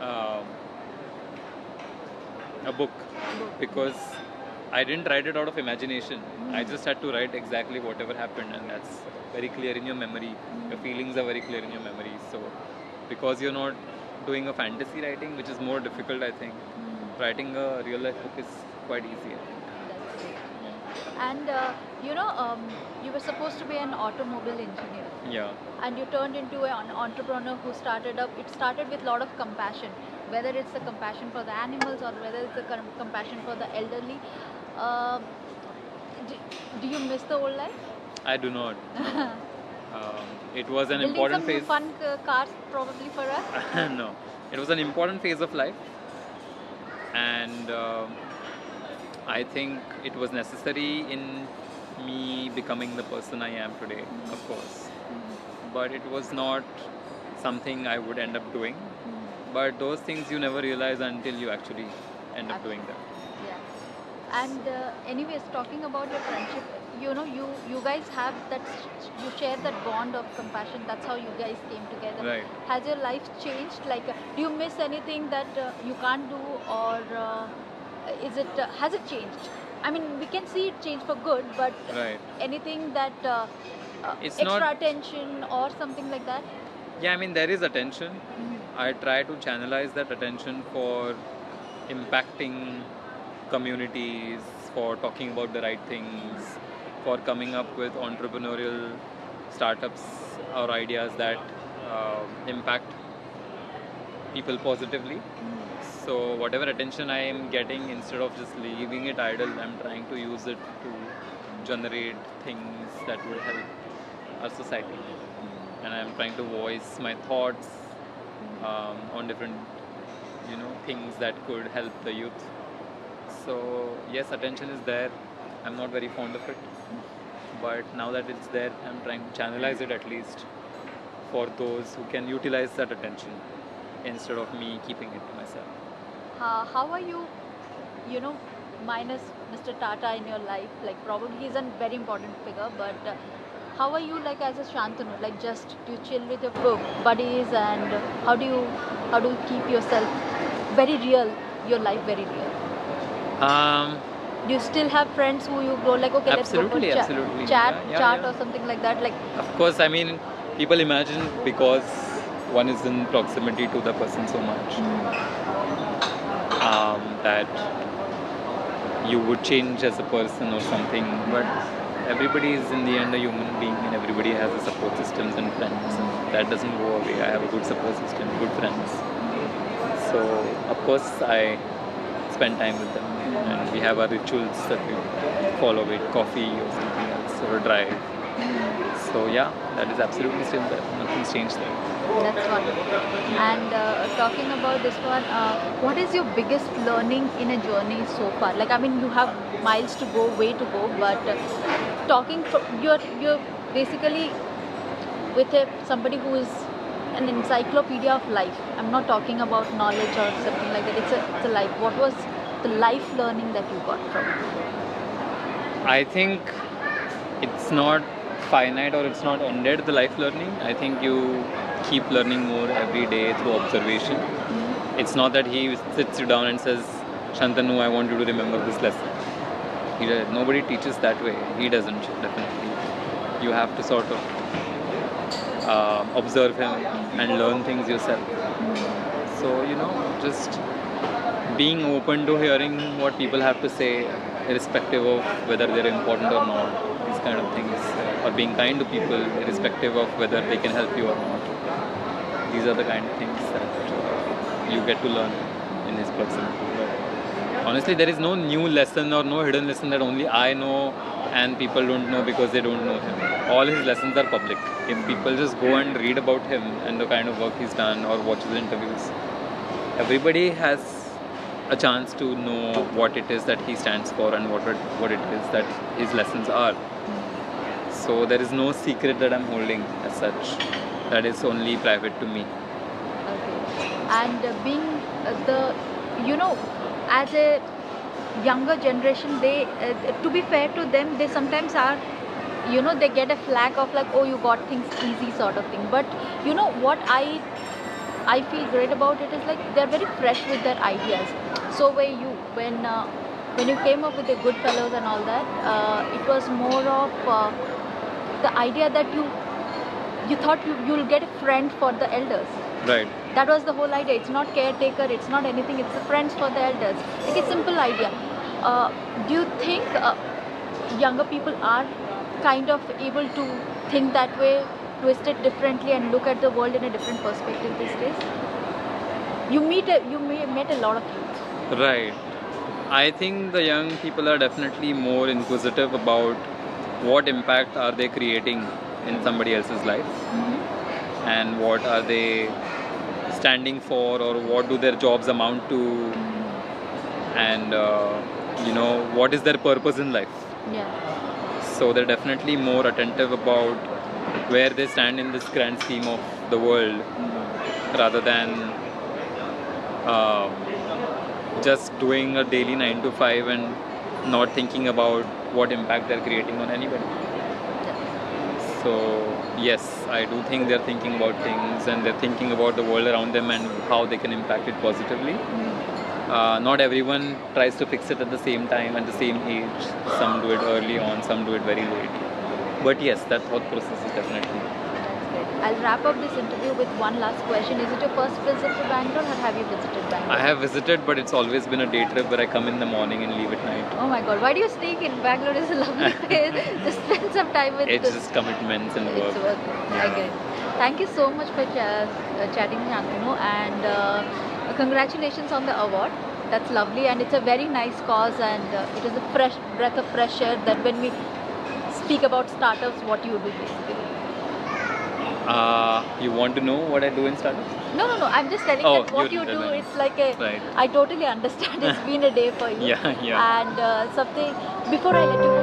Um, a book, Book. because I didn't write it out of imagination. I Mm. just had to write exactly whatever happened, and that's very clear in your memory. Your feelings are very clear in your memory. So, because you're not doing a fantasy writing, which is more difficult, I think, writing a real life book is quite easy. I think. That's great. And you were supposed to be an automobile engineer, Yeah. and you turned into an entrepreneur who started up. It started with a lot of compassion, whether it's the compassion for the animals or whether it's the compassion for the elderly. Uh, do, do you miss the old life? I do not. No. It was an Building important some new phase. fun cars probably for us. No, it was an important phase of life, and I think it was necessary in me becoming the person I am today, of course. But it was not something I would end up doing. But those things you never realize until you actually end up doing them. Yeah. And anyways, talking about your friendship, you guys have that, you share that bond of compassion. That's how you guys came together. Right. Has your life changed? Like, do you miss anything that you can't do, or is it has it changed? I mean, we can see it change for good, but Right. anything that It's extra not. attention or something like that? Yeah, I mean, there is attention. I try to channelize that attention for impacting communities, for talking about the right things, for coming up with entrepreneurial startups or ideas that impact people positively. So, whatever attention I am getting, instead of just leaving it idle, I'm trying to use it to generate things that would help our society. And I'm trying to voice my thoughts on different, things that could help the youth. So yes, attention is there. I'm not very fond of it, but now that it's there, I'm trying to channelize it at least for those who can utilize that attention instead of me keeping it to myself. How are you, minus Mr. Tata in your life? Like, probably he's a very important figure, but how are you, like, as a Shantanu? Like, just do you chill with your buddies, and how do you keep yourself very real, your life very real? Um, Do you still have friends who you go like, okay, let's go for Absolutely, absolutely. chat, Yeah. or something like that? Like, Of course, I mean, people imagine because one is in proximity to the person so much that you would change as a person or something, but everybody is in the end a human being, and everybody has a support systems and friends, and that doesn't go away. I have a good support system, good friends, so of course I spend time with them, and we have our rituals that we follow, it coffee or something else or a drive. So yeah, that is absolutely still there, nothing's changed there. that's one. And talking about this one, what is your biggest learning in a journey so far? Like, I mean, you have miles to go, way to go, but you're basically with somebody who is an encyclopedia of life. I'm not talking about knowledge or something like that. It's a life. What was the life learning that you got from it? I think it's not finite or it's not ended, the life learning. I think you keep learning more every day through observation. It's not that he sits you down and says, Shantanu, I want you to remember this lesson. Nobody teaches that way. He doesn't, definitely. You have to sort of observe him and learn things yourself. So, just being open to hearing what people have to say, irrespective of whether they're important or not, these kind of things, or being kind to people, irrespective of whether they can help you or not. These are the kind of things that you get to learn in his proximity. But honestly, there is no new lesson or no hidden lesson that only I know and people don't know because they don't know him. All his lessons are public. If people just go and read about him and the kind of work he's done or watch his interviews, everybody has a chance to know what it is that he stands for and what it is that his lessons are. So there is no secret that I'm holding as such. That is only private to me. Okay. And being as a younger generation, they, to be fair to them, they sometimes are, they get a flag of like, oh, you got things easy sort of thing. But what I I feel great about it is like they're very fresh with their ideas. So were you when you came up with the Goodfellows and all that. It was more of the idea that you thought you'll get a friend for the elders. Right. That was the whole idea. It's not caretaker, it's not anything, it's the friends for the elders. Like a simple idea. Do you think younger people are kind of able to think that way, twist it differently, and look at the world in a different perspective these days? You met a lot of youth. Right. I think the young people are definitely more inquisitive about what impact are they creating in somebody else's life, and what are they standing for, or what do their jobs amount to, and what is their purpose in life. Yeah. So they're definitely more attentive about where they stand in this grand scheme of the world, rather than just doing a daily 9 to 5 and not thinking about what impact they're creating on anybody. So yes, I do think they're thinking about things, and they're thinking about the world around them and how they can impact it positively. Not everyone tries to fix it at the same time, at the same age. Some do it early on, some do it very late. But yes, that thought process is definitely. I'll wrap up this interview with one last question. Is it your first visit to Bangalore, or have you visited Bangalore? I have visited, but it's always been a day trip where I come in the morning and leave at night. Oh my God! Why do you stay in Bangalore? Is a lovely place. Just spend some time with. It's just commitments and work. It's work. I get it. Thank you so much for chatting, Shantanu, and congratulations on the award. That's lovely, and it's a very nice cause, and it is a fresh breath of fresh air that when we speak about startups, what you do basically. You want to know what I do in startups? No. I'm just telling that what you do. It's like a. Right. I totally understand. It's been a day for you. Yeah. And something before I let you go,